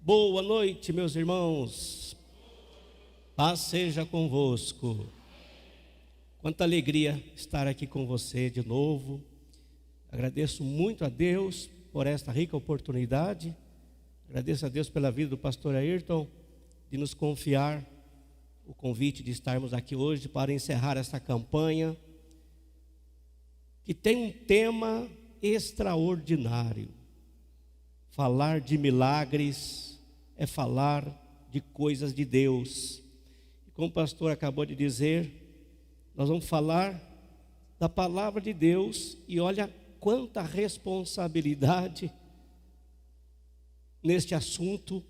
Boa noite, meus irmãos. Paz seja convosco. Quanta alegria estar aqui com você de novo. Agradeço muito a Deus por esta rica oportunidade. Agradeço a Deus pela vida do pastor Ayrton, de nos confiar o convite de estarmos aqui hoje para encerrar esta campanha, que tem um tema extraordinário. Falar de milagres é falar de coisas de Deus. E como o pastor acabou de dizer, nós vamos falar da palavra de Deus, e olha quanta responsabilidade neste assunto,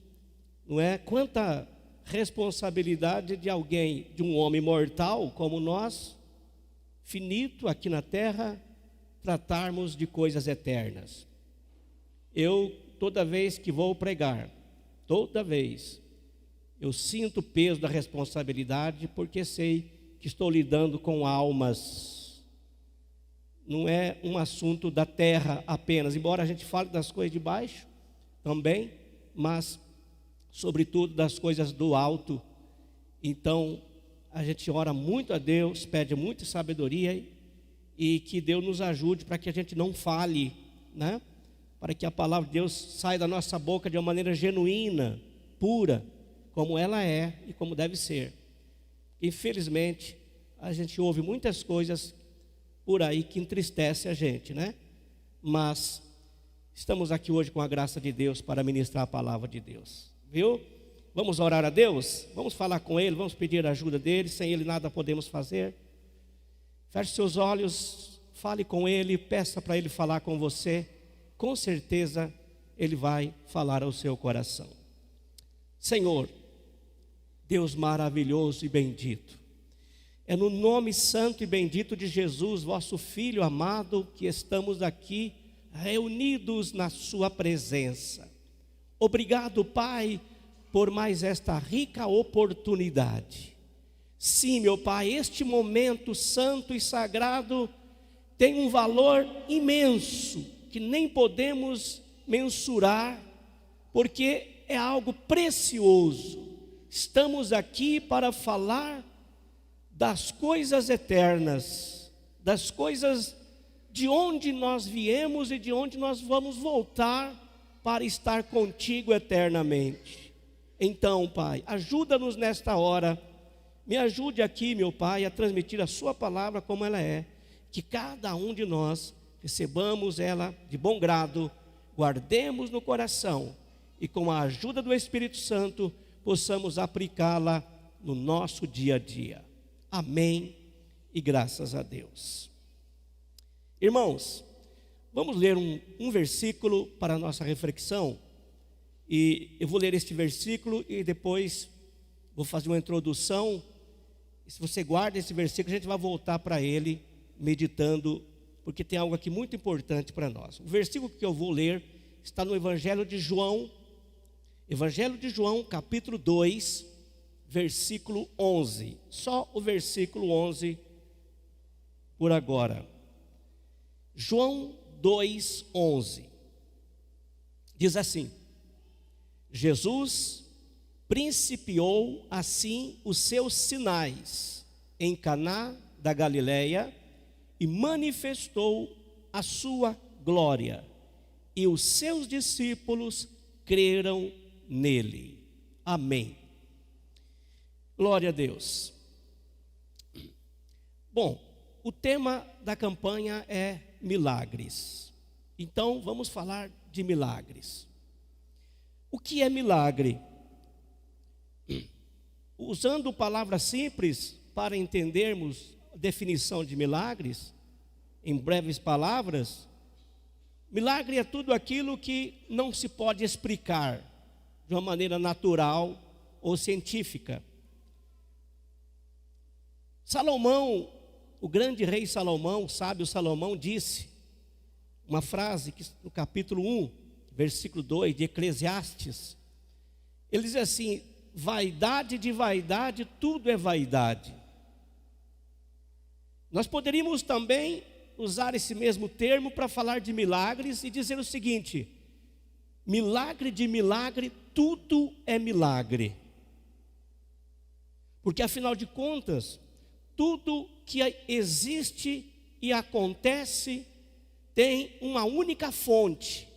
não é? Quanta responsabilidade de alguém, de um homem mortal como nós, finito aqui na terra, tratarmos de coisas eternas. Eu, toda vez que vou pregar, eu sinto o peso da responsabilidade, porque sei que estou lidando com almas. Não é um assunto da terra apenas, embora a gente fale das coisas de baixo também, mas sobretudo das coisas do alto. Então a gente ora muito a Deus, pede muita sabedoria, e que Deus nos ajude para que a gente não fale, né? Para que a palavra de Deus saia da nossa boca de uma maneira genuína, pura, como ela é e como deve ser. Infelizmente, a gente ouve muitas coisas por aí que entristece a gente, né? Mas estamos aqui hoje com a graça de Deus para ministrar a palavra de Deus, viu? Vamos orar a Deus? Vamos falar com Ele, vamos pedir a ajuda dEle. Sem Ele nada podemos fazer. Feche seus olhos, fale com Ele, peça para Ele falar com você. Com certeza Ele vai falar ao seu coração. Senhor, Deus maravilhoso e bendito, é no nome santo e bendito de Jesus, vosso Filho amado, que estamos aqui reunidos na sua presença. Obrigado, Pai, por mais esta rica oportunidade. Sim, meu Pai, este momento santo e sagrado tem um valor imenso, que nem podemos mensurar, porque é algo precioso. Estamos aqui para falar das coisas eternas, das coisas de onde nós viemos e de onde nós vamos voltar para estar contigo eternamente. Então, Pai, ajuda-nos nesta hora. Me ajude aqui, meu Pai, a transmitir a sua palavra como ela é, que cada um de nós recebamos ela de bom grado, guardemos no coração e com a ajuda do Espírito Santo possamos aplicá-la no nosso dia a dia. Amém e graças a Deus. Irmãos, vamos ler um versículo para a nossa reflexão, e eu vou ler este versículo e depois vou fazer uma introdução. E se você guarda esse versículo, a gente vai voltar para ele meditando, porque tem algo aqui muito importante para nós. O versículo que eu vou ler está no Evangelho de João, capítulo 2, versículo 11. Só o versículo 11 por agora. João 2, 11. Diz assim: Jesus principiou assim os seus sinais em Caná da Galileia e manifestou a sua glória, e os seus discípulos creram nele. Amém. Glória a Deus. Bom, o tema da campanha é milagres. Então vamos falar de milagres. O que é milagre? Usando palavras simples para entendermos a definição de milagres, em breves palavras, milagre é tudo aquilo que não se pode explicar de uma maneira natural ou científica. Salomão, o grande rei Salomão, o sábio Salomão, disse uma frase que no capítulo 1, versículo 2 de Eclesiastes, ele diz assim: vaidade de vaidade, tudo é vaidade. Nós poderíamos também usar esse mesmo termo para falar de milagres e dizer o seguinte: milagre de milagre, tudo é milagre. Porque afinal de contas, tudo que existe e acontece tem uma única fonte,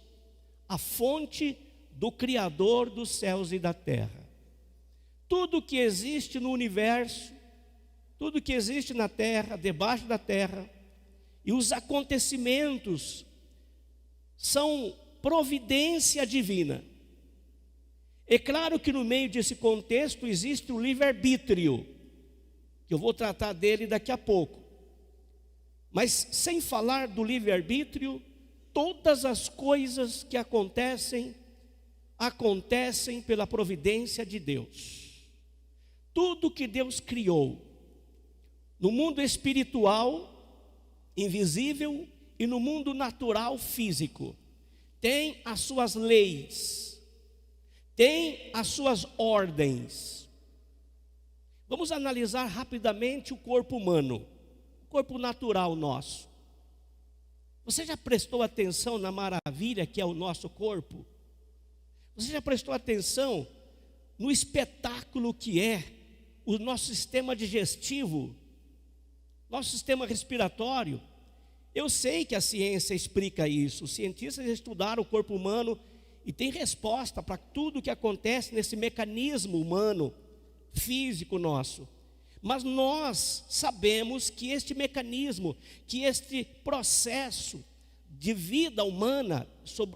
a fonte do Criador dos céus e da terra. Tudo que existe no universo, tudo que existe na terra, debaixo da terra, e os acontecimentos são providência divina. É claro que no meio desse contexto existe o livre-arbítrio, que eu vou tratar dele daqui a pouco. Mas sem falar do livre-arbítrio, todas as coisas que acontecem pela providência de Deus. Tudo que Deus criou, no mundo espiritual, invisível, e no mundo natural, físico, tem as suas leis, tem as suas ordens. Vamos analisar rapidamente o corpo humano, o corpo natural nosso. Você já prestou atenção na maravilha que é o nosso corpo? Você já prestou atenção no espetáculo que é o nosso sistema digestivo, nosso sistema respiratório? Eu sei que a ciência explica isso. Os cientistas estudaram o corpo humano e tem resposta para tudo o que acontece nesse mecanismo humano, físico nosso. Mas nós sabemos que este mecanismo, que este processo de vida humana,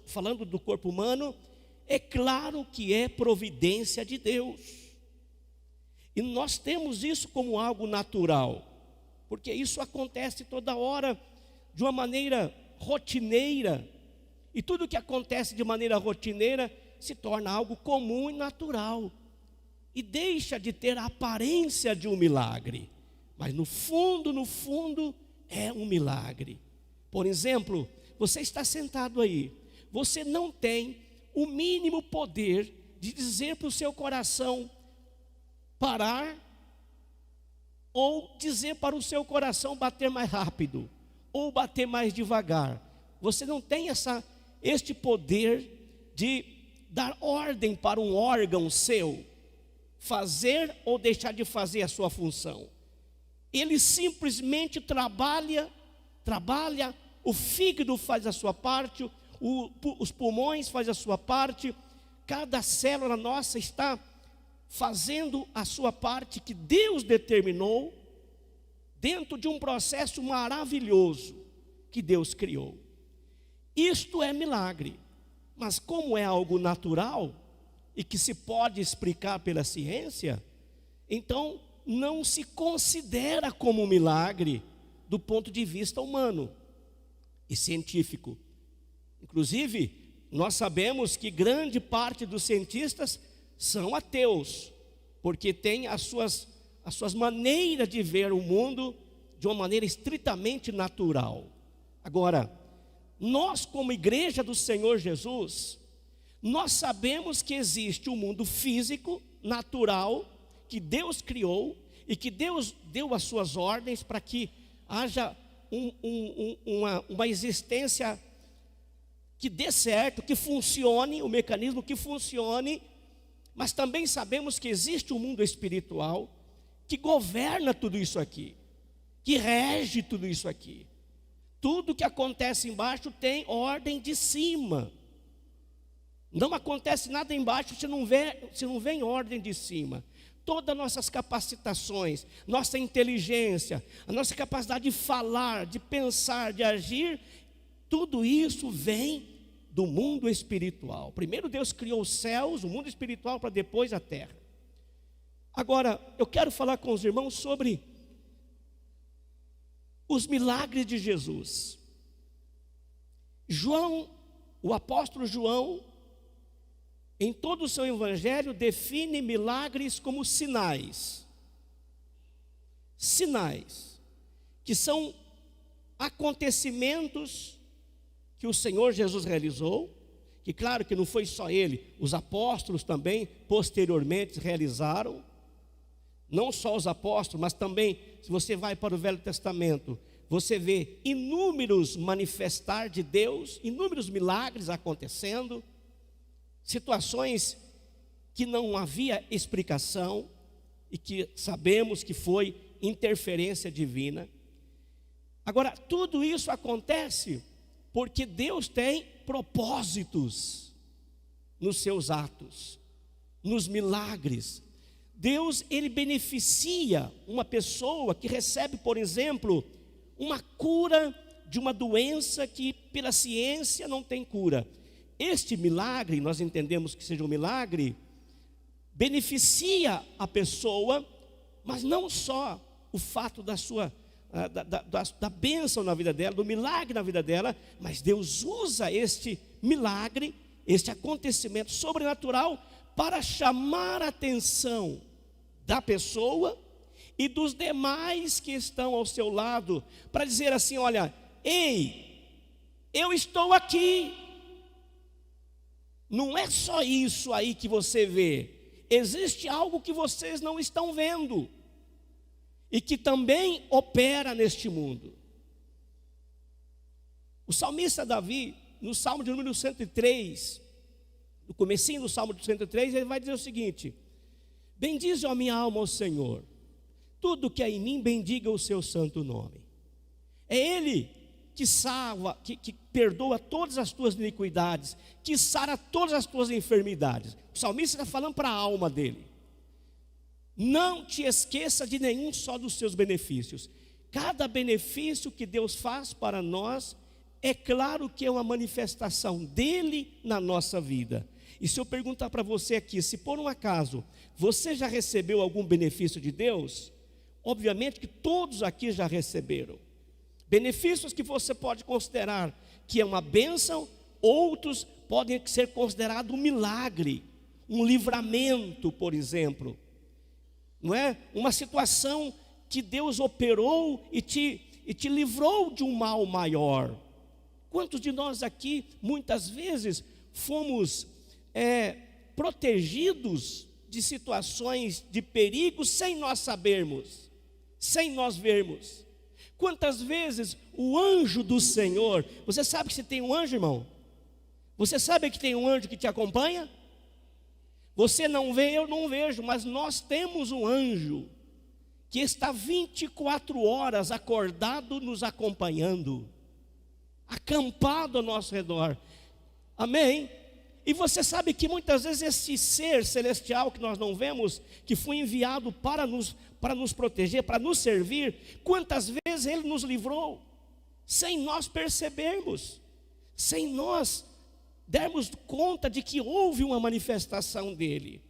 falando do corpo humano, é claro que é providência de Deus. E nós temos isso como algo natural, porque isso acontece toda hora, de uma maneira rotineira, e tudo que acontece de maneira rotineira se torna algo comum e natural, e deixa de ter a aparência de um milagre, mas no fundo é um milagre. Por exemplo, você está sentado aí, você não tem o mínimo poder de dizer para o seu coração parar, ou dizer para o seu coração bater mais rápido, ou bater mais devagar. Você não tem este poder de dar ordem para um órgão seu fazer ou deixar de fazer a sua função. Ele simplesmente trabalha, o fígado faz a sua parte, os pulmões fazem a sua parte, cada célula nossa está fazendo a sua parte que Deus determinou, dentro de um processo maravilhoso que Deus criou. Isto é milagre, mas como é algo natural e que se pode explicar pela ciência, então não se considera como milagre do ponto de vista humano e científico. Inclusive, nós sabemos que grande parte dos cientistas são ateus, porque têm as suas maneiras de ver o mundo de uma maneira estritamente natural. Agora, nós como igreja do Senhor Jesus, nós sabemos que existe um mundo físico, natural, que Deus criou e que Deus deu as suas ordens para que haja uma existência que dê certo, que funcione, o mecanismo que funcione. Mas também sabemos que existe um mundo espiritual que governa tudo isso aqui, que rege tudo isso aqui. Tudo que acontece embaixo tem ordem de cima. Não acontece nada embaixo se não vem ordem de cima. Todas as nossas capacitações, nossa inteligência, a nossa capacidade de falar, de pensar, de agir, tudo isso vem do mundo espiritual. Primeiro Deus criou os céus, o mundo espiritual, para depois a terra. Agora, eu quero falar com os irmãos sobre os milagres de Jesus. João, o apóstolo João, em todo o seu evangelho, define milagres como sinais. Sinais, que são acontecimentos que o Senhor Jesus realizou, que claro que não foi só ele, os apóstolos também posteriormente realizaram. Não só os apóstolos, mas também, se você vai para o Velho Testamento, você vê inúmeros manifestar de Deus, inúmeros milagres acontecendo. situações que não havia explicação e que sabemos que foi interferência divina. Agora, tudo isso acontece porque Deus tem propósitos nos seus atos, nos milagres. Deus, ele beneficia uma pessoa que recebe, por exemplo, uma cura de uma doença que pela ciência não tem cura. Este milagre, nós entendemos que seja um milagre, beneficia a pessoa, mas não só o fato da sua da bênção na vida dela, do milagre na vida dela, mas Deus usa este milagre, este acontecimento sobrenatural para chamar a atenção da pessoa e dos demais que estão ao seu lado, para dizer assim: olha, ei, eu estou aqui. Não é só isso aí que você vê, existe algo que vocês não estão vendo e que também opera neste mundo. O salmista Davi, no Salmo de número 103, no comecinho do Salmo de 103, ele vai dizer o seguinte: bendize a minha alma ao Senhor, tudo que é em mim bendiga o seu santo nome. É Ele que salva, que perdoa todas as tuas iniquidades, que sara todas as tuas enfermidades. O salmista está falando para a alma dele: não te esqueça de nenhum só dos seus benefícios. Cada benefício que Deus faz para nós, é claro que é uma manifestação dele na nossa vida. E se eu perguntar para você aqui, se por um acaso você já recebeu algum benefício de Deus, obviamente que todos aqui já receberam. Benefícios que você pode considerar que é uma bênção, outros podem ser considerados um milagre, um livramento, por exemplo. Não é? Uma situação que Deus operou e te livrou de um mal maior. Quantos de nós aqui, muitas vezes, fomos protegidos de situações de perigo sem nós sabermos, sem nós vermos? Quantas vezes o anjo do Senhor, você sabe que se tem um anjo, irmão? Você sabe que tem um anjo que te acompanha? Você não vê, eu não vejo, mas nós temos um anjo que está 24 horas acordado nos acompanhando, acampado ao nosso redor. Amém? E você sabe que muitas vezes esse ser celestial que nós não vemos, que foi enviado para nos proteger, para nos servir, quantas vezes ele nos livrou, sem nós percebermos, sem nós dermos conta de que houve uma manifestação dele.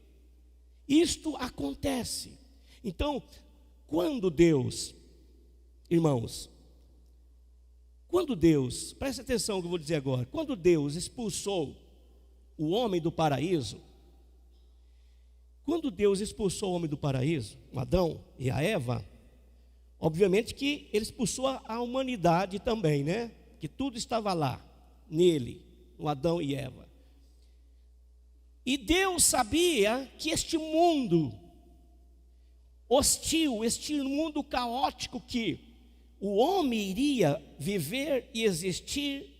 Isto acontece. Então, quando Deus, irmãos, preste atenção no que eu vou dizer agora, quando Deus expulsou o homem do paraíso, Adão e a Eva, obviamente que ele expulsou a humanidade também, né? Que tudo estava lá, nele, no Adão e Eva. E Deus sabia que este mundo hostil, este mundo caótico que o homem iria viver e existir,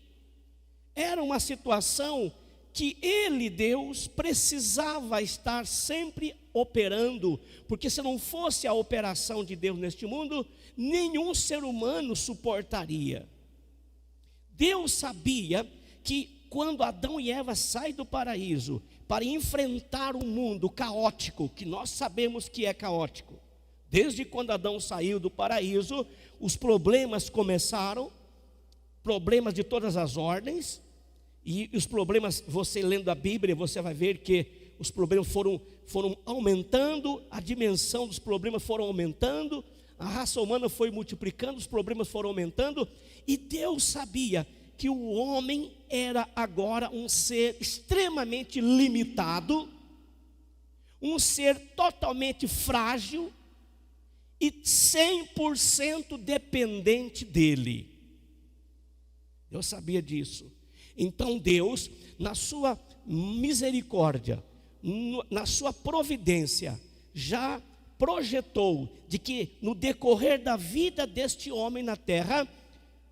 era uma situação que ele, Deus, precisava estar sempre operando, porque se não fosse a operação de Deus neste mundo, nenhum ser humano suportaria. Deus sabia que quando Adão e Eva saem do paraíso para enfrentar o mundo caótico, que nós sabemos que é caótico, desde quando Adão saiu do paraíso, os problemas começaram, problemas de todas as ordens. E os problemas, você lendo a Bíblia, você vai ver que os problemas foram aumentando, a dimensão dos problemas foram aumentando, a raça humana foi multiplicando, os problemas foram aumentando, e Deus sabia que o homem era agora um ser extremamente limitado, um ser totalmente frágil e 100% dependente dele. Deus sabia disso. Então Deus, na sua misericórdia, na sua providência, já projetou de que no decorrer da vida deste homem na terra,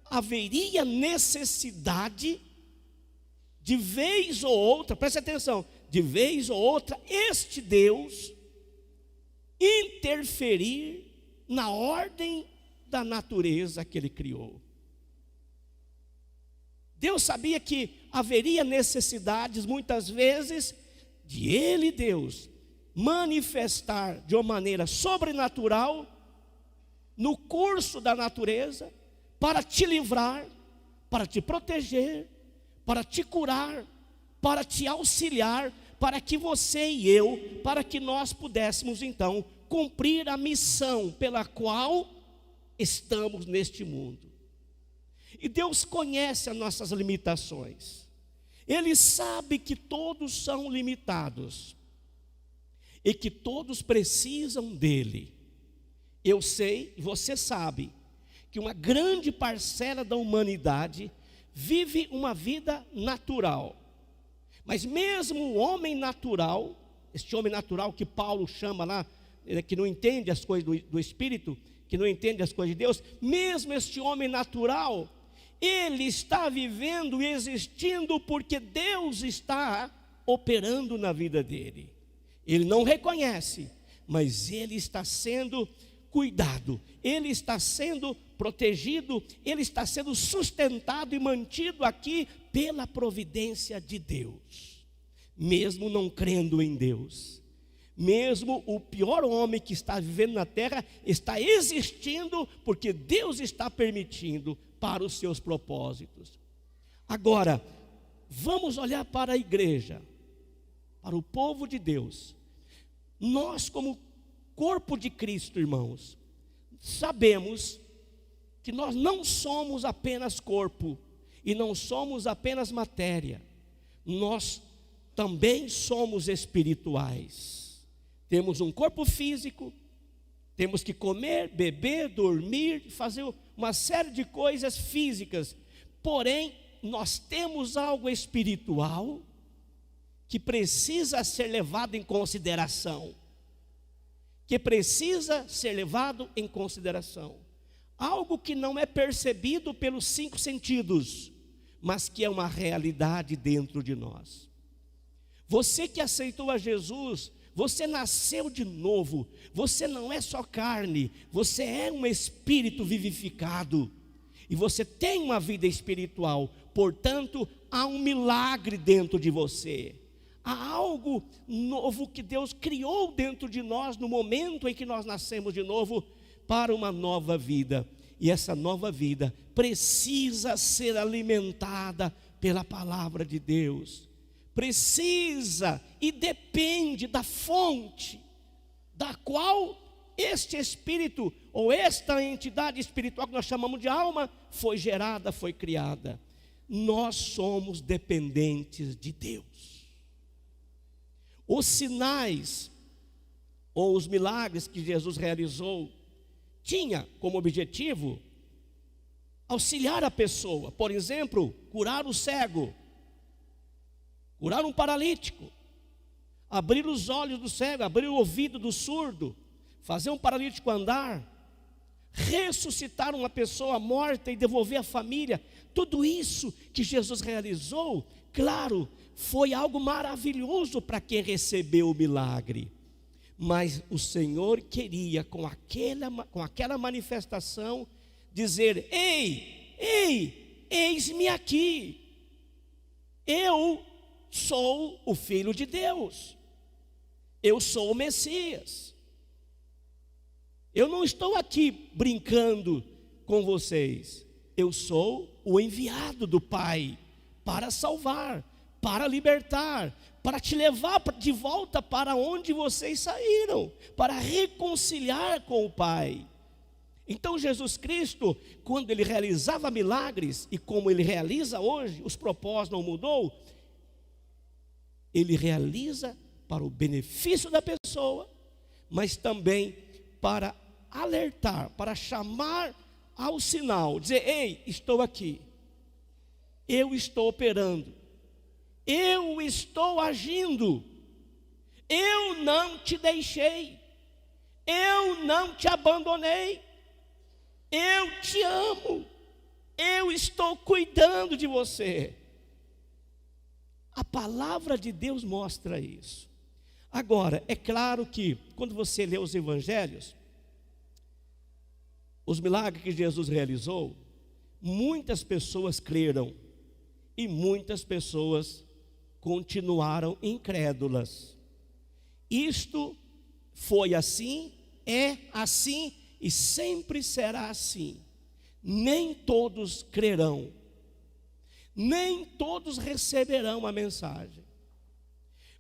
haveria necessidade de vez ou outra, preste atenção, de vez ou outra, este Deus interferir na ordem da natureza que Ele criou. Deus sabia que haveria necessidades, muitas vezes, de Ele, Deus, manifestar de uma maneira sobrenatural no curso da natureza, para te livrar, para te proteger, para te curar, para te auxiliar, para que você e eu, para que nós pudéssemos então cumprir a missão pela qual estamos neste mundo. E Deus conhece as nossas limitações. Ele sabe que todos são limitados e que todos precisam dele. Eu sei, e você sabe, que uma grande parcela da humanidade vive uma vida natural. Mas mesmo o homem natural, este homem natural que Paulo chama lá, que não entende as coisas do Espírito, que não entende as coisas de Deus, mesmo este homem natural, ele está vivendo e existindo porque Deus está operando na vida dele. Ele não reconhece, mas ele está sendo cuidado, ele está sendo protegido, ele está sendo sustentado e mantido aqui pela providência de Deus. Mesmo não crendo em Deus, mesmo o pior homem que está vivendo na terra está existindo porque Deus está permitindo para os seus propósitos. Agora, vamos olhar para a igreja, para o povo de Deus. Nós, como corpo de Cristo, irmãos, sabemos que nós não somos apenas corpo e não somos apenas matéria. Nós também somos espirituais. Temos um corpo físico, temos que comer, beber, dormir, fazer uma série de coisas físicas. Porém, nós temos algo espiritual que precisa ser levado em consideração. Algo que não é percebido pelos 5 sentidos, mas que é uma realidade dentro de nós. Você que aceitou a Jesus, você nasceu de novo, você não é só carne, você é um espírito vivificado, e você tem uma vida espiritual, portanto, há um milagre dentro de você, há algo novo que Deus criou dentro de nós, no momento em que nós nascemos de novo, para uma nova vida, e essa nova vida precisa ser alimentada pela palavra de Deus, precisa e depende da fonte, da qual este espírito, ou esta entidade espiritual que nós chamamos de alma, foi gerada, foi criada. Nós somos dependentes de Deus. Os sinais, ou os milagres que Jesus realizou, tinha como objetivo auxiliar a pessoa. Por exemplo, curar o cego, curar um paralítico, abrir os olhos do cego, abrir o ouvido do surdo, fazer um paralítico andar, ressuscitar uma pessoa morta e devolver a família. Tudo isso que Jesus realizou, claro, foi algo maravilhoso para quem recebeu o milagre. Mas o Senhor queria, com aquela manifestação, dizer: ei, eis-me aqui, eu sou o Filho de Deus, eu sou o Messias, eu não estou aqui brincando com vocês, eu sou o enviado do Pai, para salvar, para libertar, para te levar de volta para onde vocês saíram, para reconciliar com o Pai. Então Jesus Cristo, quando Ele realizava milagres, e como Ele realiza hoje, os propósitos não mudou, Ele realiza para o benefício da pessoa, mas também para alertar, para chamar ao sinal, dizer: ei, estou aqui, eu estou operando, eu estou agindo, eu não te deixei, eu não te abandonei, eu te amo, eu estou cuidando de você. A palavra de Deus mostra isso. Agora, é claro que quando você lê os evangelhos, os milagres que Jesus realizou, muitas pessoas creram e muitas pessoas continuaram incrédulas. Isto foi assim, é assim e sempre será assim. Nem todos crerão, nem todos receberão a mensagem.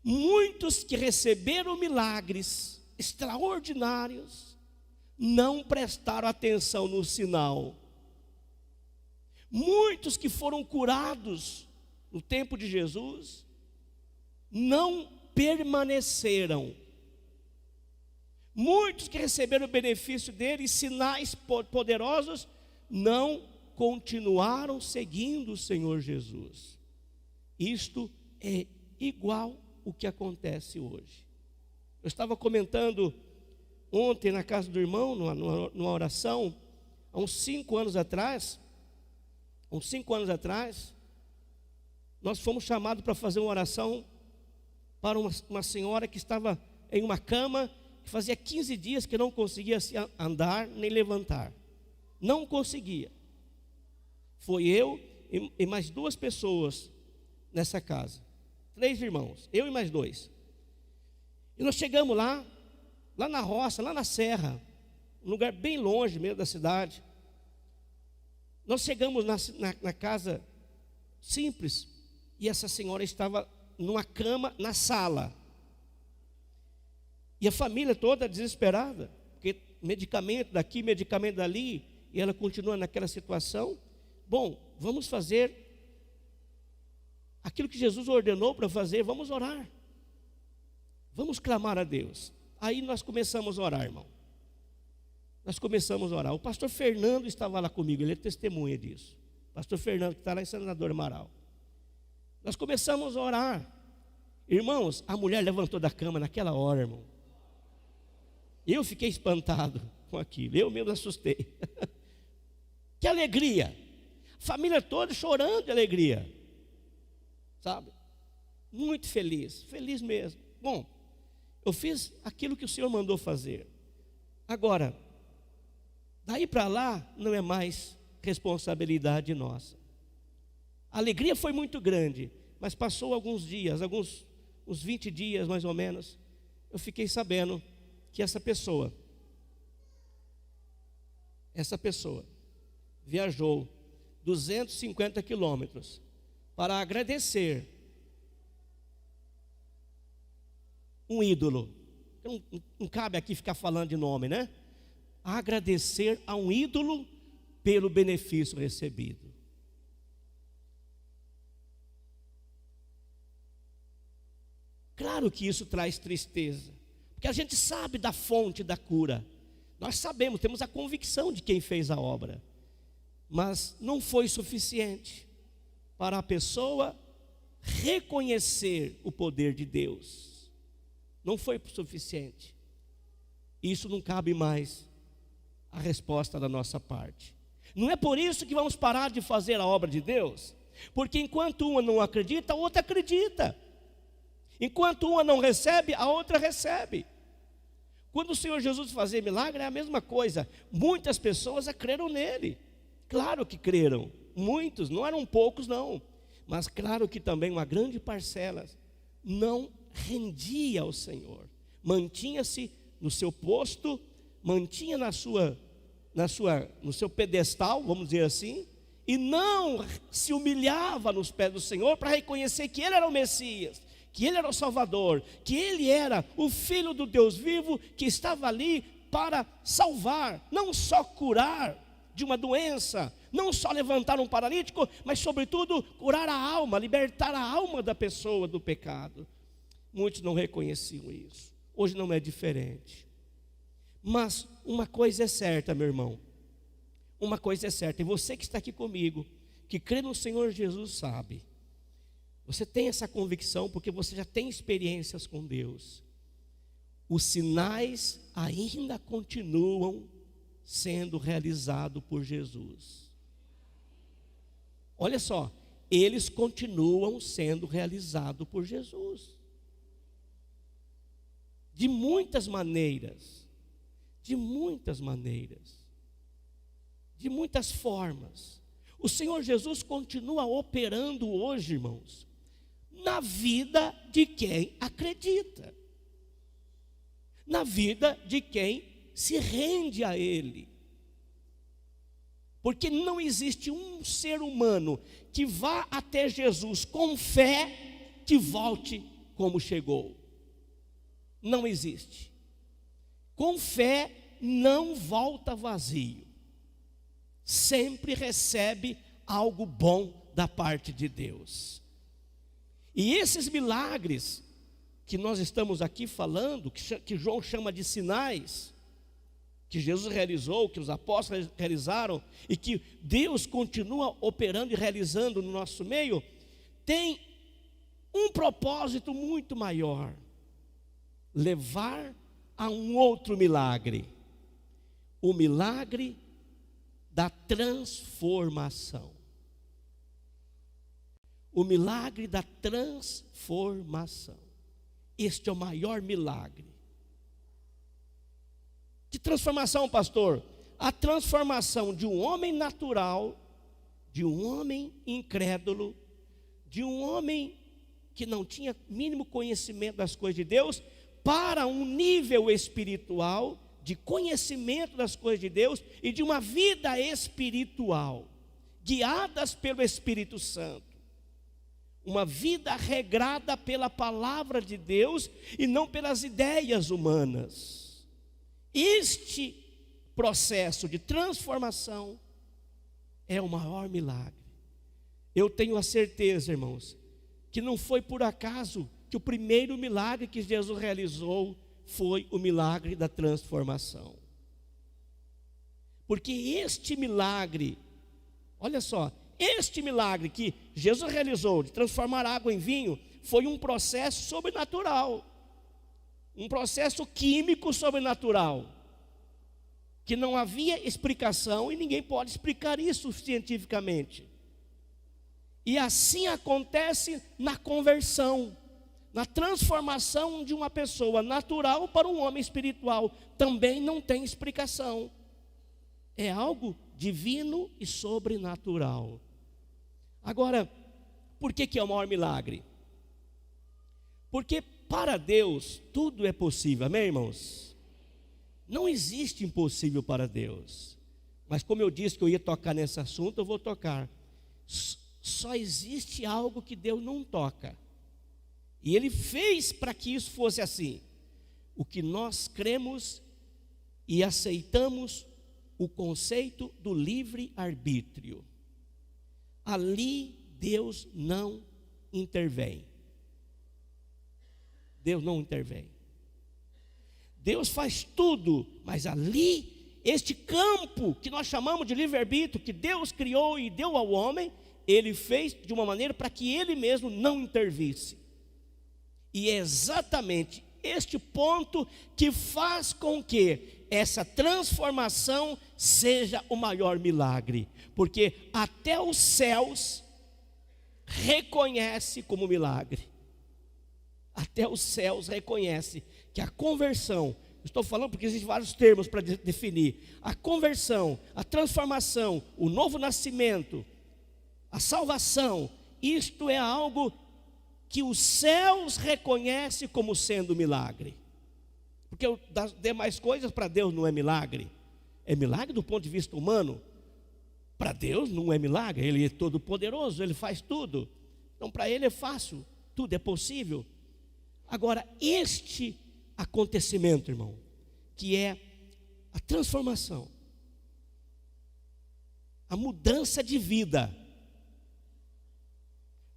Muitos que receberam milagres extraordinários não prestaram atenção no sinal. Muitos que foram curados no tempo de Jesus não permaneceram. Muitos que receberam o benefício dele, sinais poderosos, não continuaram seguindo o Senhor Jesus. Isto é igual o que acontece hoje. Eu estava comentando ontem na casa do irmão, numa oração, há uns 5 anos atrás, nós fomos chamados para fazer uma oração para uma senhora que estava em uma cama, que fazia 15 dias que não conseguia andar nem levantar. Não conseguia. Foi eu e mais 2 pessoas nessa casa. 3 irmãos, eu e mais 2. E nós chegamos lá na roça, lá na serra, um lugar bem longe mesmo da cidade. Nós chegamos na casa simples, e essa senhora estava numa cama na sala. E a família toda desesperada, porque medicamento daqui, medicamento dali, e ela continua naquela situação. Bom, vamos fazer aquilo que Jesus ordenou para fazer, vamos orar. Vamos clamar a Deus. Aí nós começamos a orar, irmão. Nós começamos a orar. O pastor Fernando estava lá comigo, ele é testemunha disso. O pastor Fernando, que está lá em Senador Amaral. Nós começamos a orar. Irmãos, a mulher levantou da cama naquela hora, irmão. Eu fiquei espantado com aquilo, eu mesmo assustei. Que alegria! Família toda chorando de alegria, sabe? Muito feliz, feliz mesmo. Bom, eu fiz aquilo que o Senhor mandou fazer. Agora, daí para lá não é mais responsabilidade nossa. A alegria foi muito grande, mas passou alguns dias, uns 20 dias mais ou menos, eu fiquei sabendo que essa pessoa viajou 250 quilômetros para agradecer um ídolo. Não cabe aqui ficar falando de nome, né? Agradecer a um ídolo pelo benefício recebido. Claro que isso traz tristeza, porque a gente sabe da fonte da cura. Nós sabemos, temos a convicção de quem fez a obra. Mas não foi suficiente para a pessoa reconhecer o poder de Deus. Não foi suficiente. Isso não cabe mais a resposta da nossa parte. Não é por isso que vamos parar de fazer a obra de Deus, porque enquanto uma não acredita, a outra acredita. Enquanto uma não recebe, a outra recebe. Quando o Senhor Jesus fazia milagre, é a mesma coisa. Muitas pessoas creram nele. Claro que creram, muitos, não eram poucos não, mas claro que também uma grande parcela não rendia ao Senhor, mantinha-se no seu posto, mantinha no seu pedestal, vamos dizer assim, e não se humilhava nos pés do Senhor para reconhecer que Ele era o Messias, que Ele era o Salvador, que Ele era o Filho do Deus vivo, que estava ali para salvar, não só curar de uma doença, não só levantar um paralítico, mas sobretudo curar a alma, libertar a alma da pessoa do pecado. Muitos não reconheciam isso. Hoje não é diferente. Mas uma coisa é certa, meu irmão. Uma coisa é certa, e você que está aqui comigo, que crê no Senhor Jesus, sabe. Você tem essa convicção porque você já tem experiências com Deus. Os sinais ainda continuam sendo realizado por Jesus. Olha só, eles continuam sendo realizados por Jesus. De muitas maneiras, de muitas maneiras, de muitas formas. O Senhor Jesus continua operando hoje, irmãos, na vida de quem acredita, na vida de quem se rende a Ele. Porque não existe um ser humano que vá até Jesus com fé que volte como chegou. Não existe. Com fé não volta vazio. Sempre recebe algo bom da parte de Deus. E esses milagres que nós estamos aqui falando, que João chama de sinais, que Jesus realizou, que os apóstolos realizaram, e que Deus continua operando e realizando no nosso meio, tem um propósito muito maior: levar a um outro milagre, o milagre da transformação. O milagre da transformação. Este é o maior milagre. Que transformação, pastor? A transformação de um homem natural, de um homem incrédulo, de um homem que não tinha mínimo conhecimento das coisas de Deus, para um nível espiritual, de conhecimento das coisas de Deus e de uma vida espiritual, guiadas pelo Espírito Santo. Uma vida regrada pela palavra de Deus e não pelas ideias humanas. Este processo de transformação é o maior milagre. Eu tenho a certeza, irmãos, que não foi por acaso que o primeiro milagre que Jesus realizou foi o milagre da transformação. Porque este milagre, olha só, este milagre que Jesus realizou de transformar água em vinho foi um processo sobrenatural, um processo químico sobrenatural, que não havia explicação e ninguém pode explicar isso cientificamente. E assim acontece na conversão, na transformação de uma pessoa natural para um homem espiritual. Também não tem explicação. É algo divino e sobrenatural. Agora, por que é o maior milagre? Porque para Deus tudo é possível, amém, irmãos? Não existe impossível para Deus. Mas como eu disse que eu ia tocar nesse assunto, eu vou tocar. Só existe algo que Deus não toca. E Ele fez para que isso fosse assim. O que nós cremos e aceitamos, o conceito do livre-arbítrio. Ali Deus não intervém. Deus não intervém. Deus faz tudo, mas ali, este campo que nós chamamos de livre-arbítrio, que Deus criou e deu ao homem, Ele fez de uma maneira para que Ele mesmo não intervisse. E é exatamente este ponto que faz com que essa transformação seja o maior milagre, porque até os céus reconhece como milagre. Até os céus reconhece que a conversão, estou falando porque existem vários termos para definir, a conversão, a transformação, o novo nascimento, a salvação, isto é algo que os céus reconhecem como sendo milagre. Porque das demais coisas para Deus não é milagre. É milagre do ponto de vista humano. Para Deus não é milagre, Ele é todo poderoso, Ele faz tudo. Então para Ele é fácil, tudo é possível. Agora este acontecimento, irmão, que é a transformação, a mudança de vida.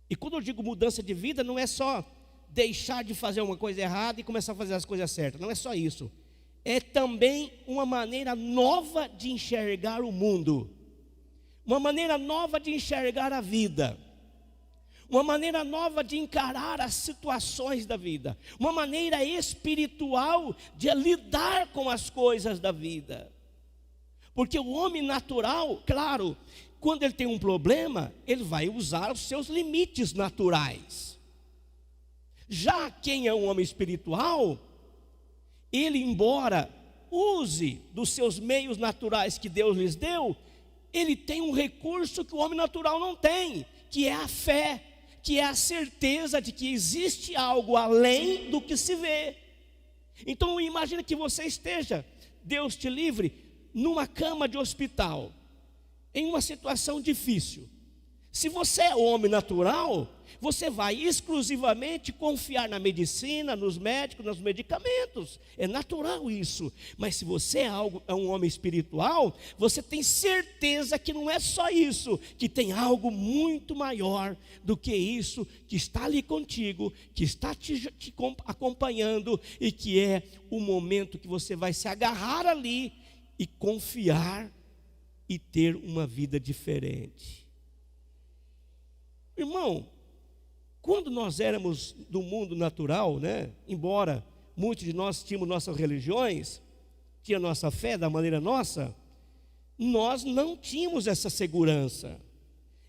E quando eu digo mudança de vida, não é só deixar de fazer uma coisa errada e começar a fazer as coisas certas. Não é só isso. É também uma maneira nova de enxergar o mundo. Uma maneira nova de enxergar a vida. Uma maneira nova de encarar as situações da vida. Uma maneira espiritual de lidar com as coisas da vida. Porque o homem natural, claro, quando ele tem um problema, ele vai usar os seus limites naturais. Já quem é um homem espiritual, ele, embora use dos seus meios naturais que Deus lhes deu, ele tem um recurso que o homem natural não tem, que é a fé, que é a certeza de que existe algo além do que se vê. Então imagina que você esteja, Deus te livre, numa cama de hospital, em uma situação difícil. Se você é homem natural, você vai exclusivamente confiar na medicina, nos médicos, nos medicamentos. É natural isso. Mas se você é um homem espiritual, você tem certeza que não é só isso, que tem algo muito maior do que isso, que está ali contigo, que está te acompanhando, e que é o momento que você vai se agarrar ali e confiar e ter uma vida diferente. Irmão, quando nós éramos do mundo natural, né? Embora muitos de nós tínhamos nossas religiões, tinha nossa fé da maneira nossa, nós não tínhamos essa segurança,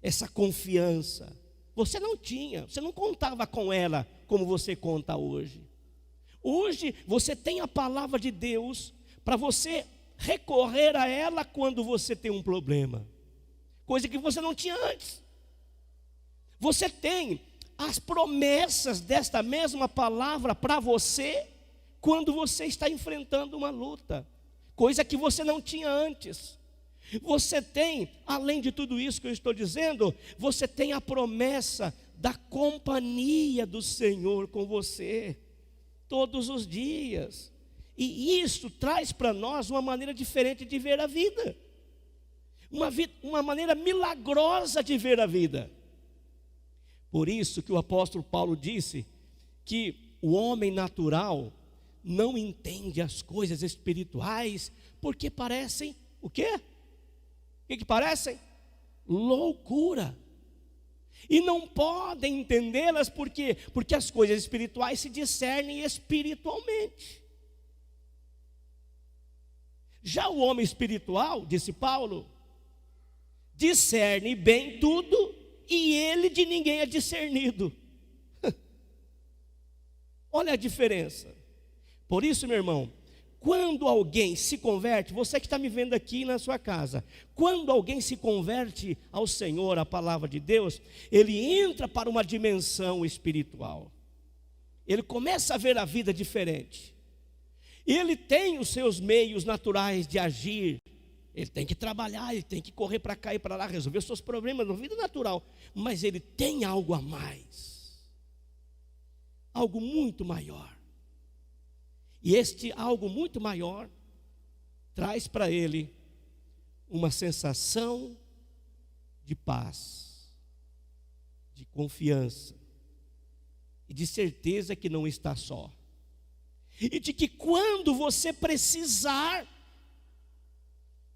essa confiança. Você não tinha, você não contava com ela como você conta hoje. Hoje você tem a palavra de Deus para você recorrer a ela quando você tem um problema, coisa que você não tinha antes. Você tem as promessas desta mesma palavra para você quando você está enfrentando uma luta, coisa que você não tinha antes. Você tem, além de tudo isso que eu estou dizendo, você tem a promessa da companhia do Senhor com você todos os dias. E isso traz para nós uma maneira diferente de ver a vida, uma maneira milagrosa de ver a vida. Por isso que o apóstolo Paulo disse que o homem natural não entende as coisas espirituais, porque parecem, o quê? O que parecem? Loucura. E não podem entendê-las porque as coisas espirituais se discernem espiritualmente. Já o homem espiritual, disse Paulo, discerne bem tudo, e ele de ninguém é discernido. Olha a diferença. Por isso, meu irmão, quando alguém se converte, você que está me vendo aqui na sua casa, quando alguém se converte ao Senhor, à palavra de Deus, ele entra para uma dimensão espiritual. Ele começa a ver a vida diferente. Ele tem os seus meios naturais de agir. Ele tem que trabalhar, ele tem que correr para cá e para lá, resolver os seus problemas na vida natural. Mas ele tem algo a mais, algo muito maior. E este algo muito maior traz para ele uma sensação de paz, de confiança e de certeza que não está só. E de que quando você precisar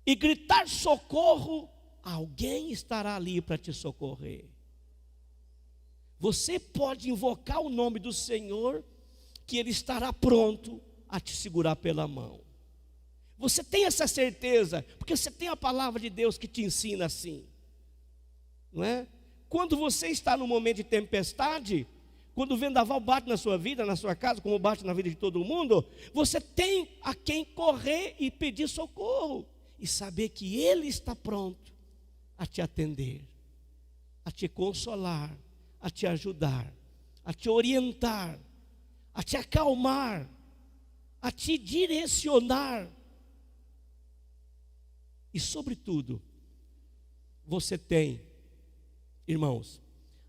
e gritar socorro, alguém estará ali para te socorrer. Você pode invocar o nome do Senhor, que Ele estará pronto a te segurar pela mão. Você tem essa certeza, porque você tem a palavra de Deus que te ensina assim, não é? Quando você está no momento de tempestade, quando o vendaval bate na sua vida, na sua casa, como bate na vida de todo mundo, você tem a quem correr e pedir socorro. E saber que Ele está pronto a te atender, a te consolar, a te ajudar, a te orientar, a te acalmar, a te direcionar. E sobretudo, você tem, irmãos,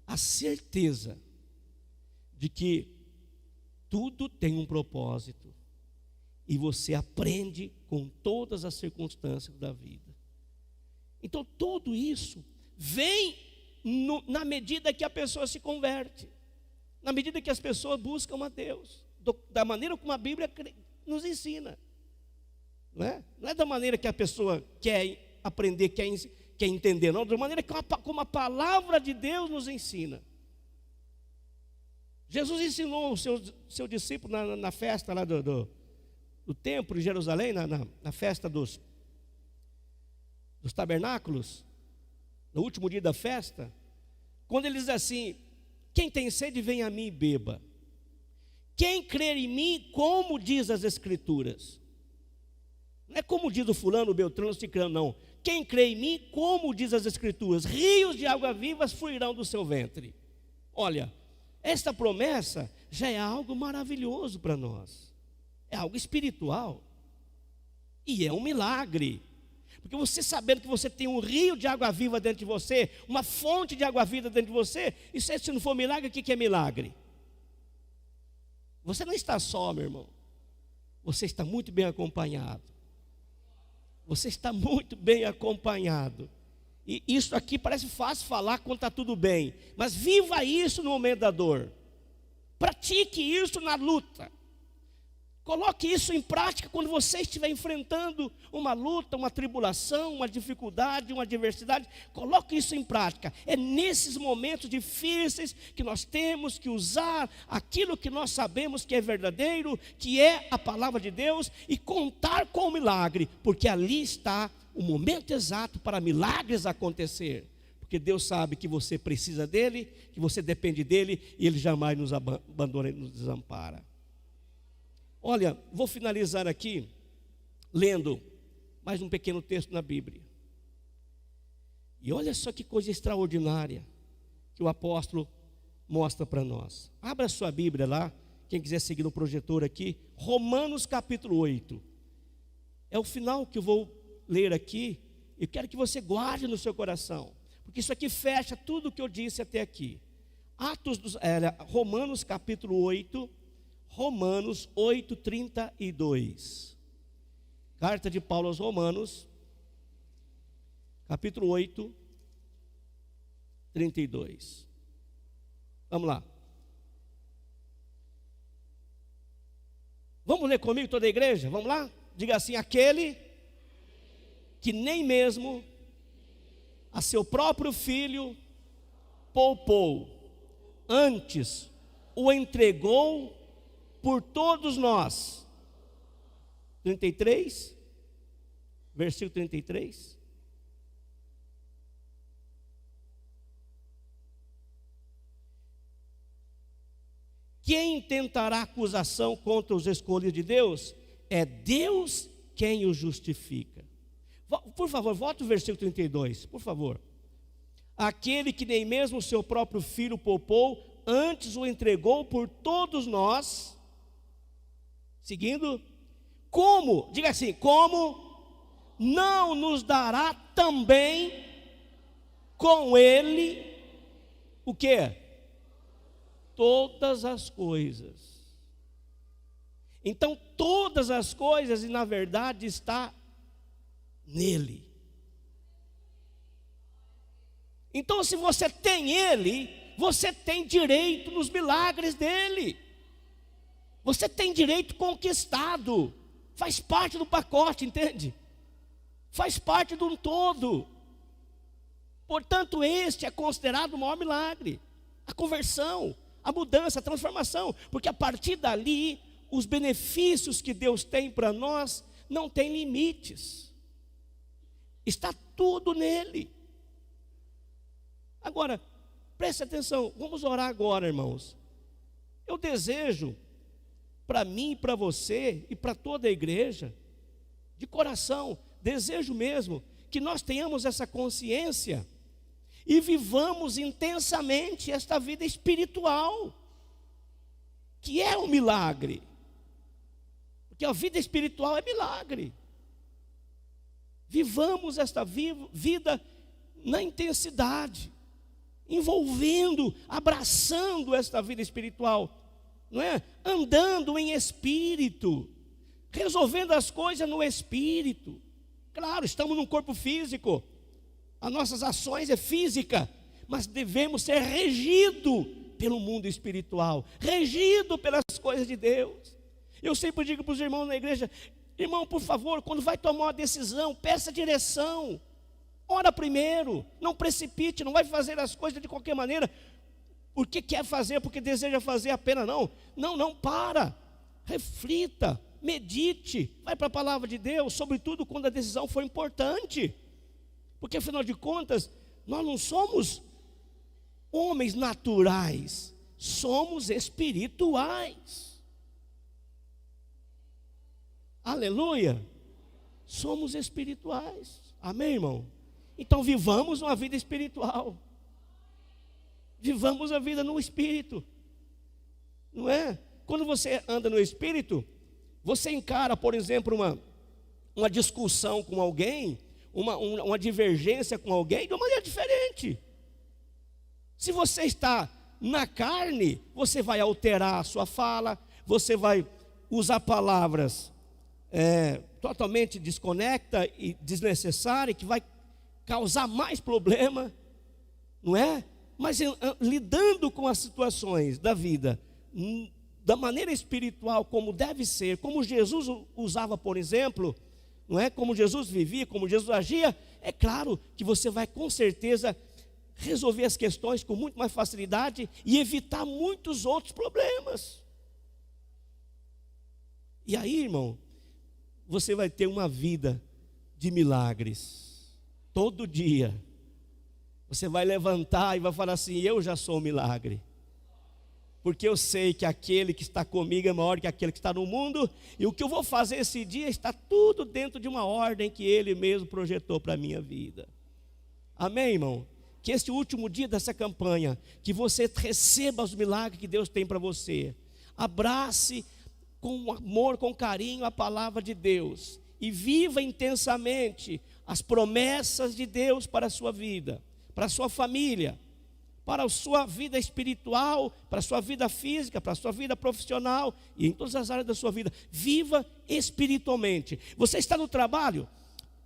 a certeza de que tudo tem um propósito. E você aprende com todas as circunstâncias da vida. Então tudo isso vem na medida que a pessoa se converte, na medida que as pessoas buscam a Deus, da maneira como a Bíblia nos ensina. Não é da maneira que a pessoa quer aprender, quer entender, não, da maneira como a palavra de Deus nos ensina. Jesus ensinou o seu discípulo na festa lá do templo de Jerusalém, na festa dos tabernáculos. no último dia da festa, quando ele diz assim: quem tem sede, vem a mim e beba. Quem crer em mim, como diz as Escrituras. Não é como diz o fulano, o beltrano, o ciclano, não. Quem crê em mim, como diz as Escrituras, rios de água vivas fluirão do seu ventre. Olha, esta promessa já é algo maravilhoso para nós. É algo espiritual. E é um milagre. Porque você sabendo que você tem um rio de água viva dentro de você, uma fonte de água viva dentro de você, isso aí, se não for milagre, o que é milagre? Você não está só, meu irmão. Você está muito bem acompanhado. Você está muito bem acompanhado. E isso aqui parece fácil falar quando está tudo bem. Mas viva isso no momento da dor. Pratique isso na luta. Coloque isso em prática quando você estiver enfrentando uma luta, uma tribulação, uma dificuldade, uma adversidade. Coloque isso em prática. É nesses momentos difíceis que nós temos que usar aquilo que nós sabemos que é verdadeiro, que é a palavra de Deus, e contar com o milagre, porque ali está o momento exato para milagres acontecer. Porque Deus sabe que você precisa dele, que você depende dele, e ele jamais nos abandona e nos desampara. Olha, vou finalizar aqui lendo mais um pequeno texto na Bíblia. E olha só que coisa extraordinária que o apóstolo mostra para nós. Abra sua Bíblia lá, quem quiser seguir no projetor aqui, Romanos capítulo 8. É o final que eu vou ler aqui. Eu quero que você guarde no seu coração, porque isso aqui fecha tudo o que eu disse até aqui. Romanos capítulo 8. Romanos 8:32. Carta de Paulo aos Romanos, capítulo 8, 32. Vamos lá. Vamos ler comigo toda a igreja? Vamos lá? Diga assim: aquele que nem mesmo a seu próprio filho poupou, antes o entregou por todos nós. 33, versículo 33. Quem tentará acusação contra os escolhidos de Deus? É Deus quem os justifica. Por favor, volte o versículo 32, por favor. Aquele que nem mesmo o seu próprio filho poupou, antes o entregou por todos nós. Seguindo, como, diga assim, como não nos dará também com ele, o quê? Todas as coisas. Então todas as coisas, e na verdade está nele. Então se você tem ele, você tem direito nos milagres dele. Você tem direito conquistado. Faz parte do pacote, entende? Faz parte de um todo. Portanto, este é considerado o maior milagre. A conversão, a mudança, a transformação. Porque a partir dali, os benefícios que Deus tem para nós não tem limites. Está tudo nele. Agora, preste atenção, vamos orar agora, irmãos. Eu desejo para mim, para você e para toda a igreja, de coração, desejo mesmo que nós tenhamos essa consciência e vivamos intensamente esta vida espiritual, que é um milagre, porque a vida espiritual é milagre. Vivamos esta vida na intensidade, envolvendo, abraçando esta vida espiritual, não é? Andando em espírito, resolvendo as coisas no espírito. Claro, estamos num corpo físico, as nossas ações é física, mas devemos ser regidos pelo mundo espiritual, regido pelas coisas de Deus. Eu sempre digo para os irmãos na igreja: irmão, por favor, quando vai tomar uma decisão, peça direção, ora primeiro, não precipite, não vai fazer as coisas de qualquer maneira, porque quer fazer, porque deseja fazer apenas, não, para, reflita, medite, vai para a palavra de Deus, sobretudo quando a decisão for importante, porque afinal de contas, Nós não somos homens naturais, somos espirituais. Aleluia! Somos espirituais. Amém, irmão? Então vivamos uma vida espiritual. Vivamos a vida no Espírito. Não é? Quando você anda no Espírito, você encara, por exemplo, uma discussão com alguém, uma divergência com alguém de uma maneira diferente. Se você está na carne, você vai alterar a sua fala, você vai usar palavras totalmente desconecta e desnecessária, que vai causar mais problema, não é? Mas lidando com as situações da vida, da maneira espiritual, como deve ser, como Jesus usava, por exemplo, não é? Como Jesus vivia, como Jesus agia, é claro que você vai com certeza resolver as questões com muito mais facilidade e evitar muitos outros problemas. E aí, irmão, você vai ter uma vida de milagres. Todo dia você vai levantar e vai falar assim: eu já sou um milagre, porque eu sei que aquele que está comigo é maior que aquele que está no mundo, e o que eu vou fazer esse dia está tudo dentro de uma ordem que Ele mesmo projetou para a minha vida. Amém, irmão? Que este último dia dessa campanha, que você receba os milagres que Deus tem para você. Abrace com amor, com carinho a palavra de Deus, e viva intensamente as promessas de Deus para a sua vida, para a sua família, para a sua vida espiritual, para a sua vida física, para a sua vida profissional e em todas as áreas da sua vida. Viva espiritualmente. Você está no trabalho?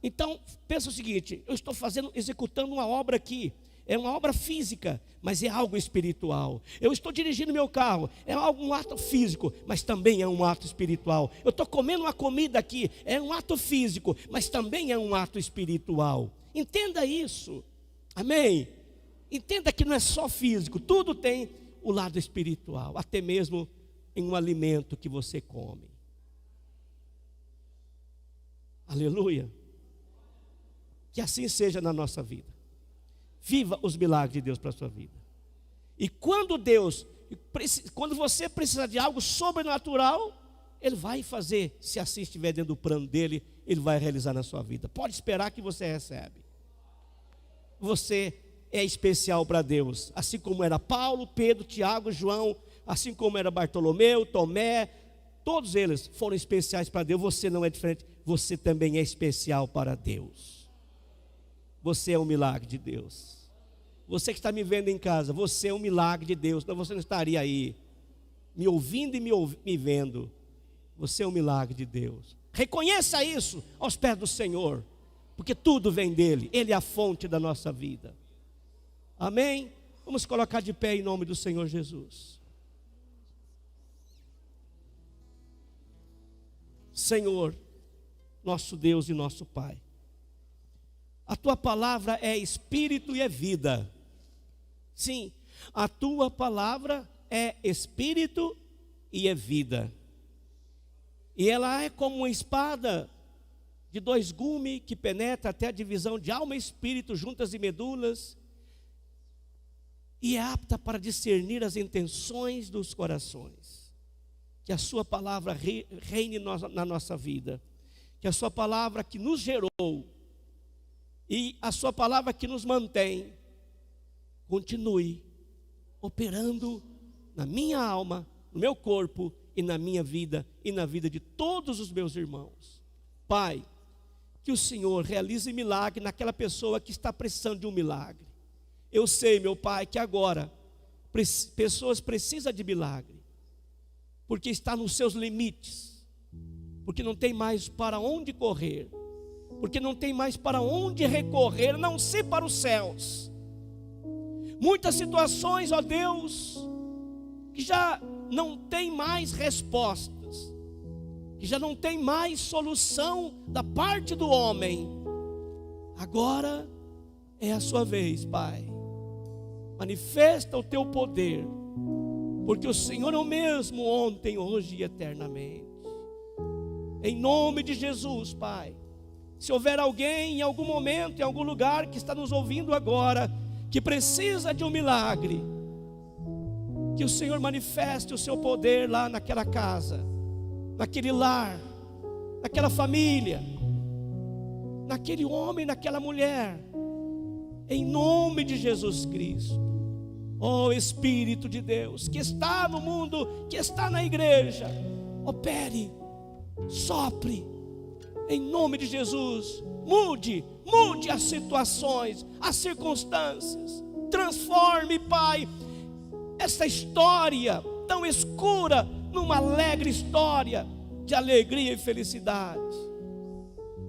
Então, pensa o seguinte: eu estou executando uma obra aqui. É uma obra física, mas é algo espiritual. Eu estou dirigindo meu carro, é um ato físico, mas também é um ato espiritual. Eu estou comendo uma comida aqui, é um ato físico, mas também é um ato espiritual. Entenda isso. Amém? Entenda que não é só físico, tudo tem o lado espiritual, até mesmo em um alimento que você come. Aleluia. Que assim seja na nossa vida. Viva os milagres de Deus para a sua vida. E quando você precisar de algo sobrenatural, Ele vai fazer. Se assim estiver dentro do plano dEle, Ele vai realizar na sua vida. Pode esperar que você recebe. Você é especial para Deus, assim como era Paulo, Pedro, Tiago, João, assim como era Bartolomeu, Tomé, todos eles foram especiais para Deus. Você não é diferente, você também é especial para Deus. Você é um milagre de Deus. Você que está me vendo em casa, você é um milagre de Deus. Não, você não estaria aí me ouvindo e me vendo. Você é um milagre de Deus. Reconheça isso aos pés do Senhor, porque tudo vem dEle. Ele é a fonte da nossa vida. Amém? Vamos colocar de pé em nome do Senhor Jesus. Senhor, nosso Deus e nosso Pai, a Tua palavra é espírito e é vida. Sim, a Tua palavra é espírito e é vida. E ela é como uma espada de 2 gumes que penetra até a divisão de alma e espírito, juntas e medulas, e é apta para discernir as intenções dos corações. Que a Sua palavra reine na nossa vida. Que a Sua palavra que nos gerou e a Sua palavra que nos mantém, continue operando na minha alma, no meu corpo e na minha vida e na vida de todos os meus irmãos. Pai, que o Senhor realize milagre naquela pessoa que está precisando de um milagre. Eu sei, meu Pai, que agora pessoas precisam de milagre, porque está nos seus limites, porque não tem mais para onde correr, porque não tem mais para onde recorrer, a não ser para os céus. Muitas situações, ó Deus, que já não tem mais respostas, que já não tem mais solução da parte do homem. Agora é a sua vez, Pai. Manifesta o Teu poder, porque o Senhor é o mesmo ontem, hoje e eternamente. Em nome de Jesus, Pai, Se houver alguém em algum momento, em algum lugar que está nos ouvindo agora, que precisa de um milagre, que o Senhor manifeste o seu poder lá naquela casa, naquele lar, naquela família, naquele homem, naquela mulher, em nome de Jesus Cristo. Ó Espírito de Deus, que está no mundo, que está na igreja, opere, sopre, em nome de Jesus. Mude as situações, as circunstâncias. Transforme, Pai, essa história tão escura numa alegre história de alegria e felicidade,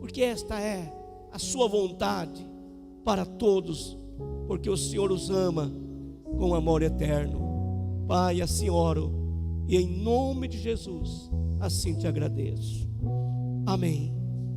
porque esta é a sua vontade para todos, porque o Senhor os ama com amor eterno. Pai, assim oro, e em nome de Jesus assim te agradeço. Amém.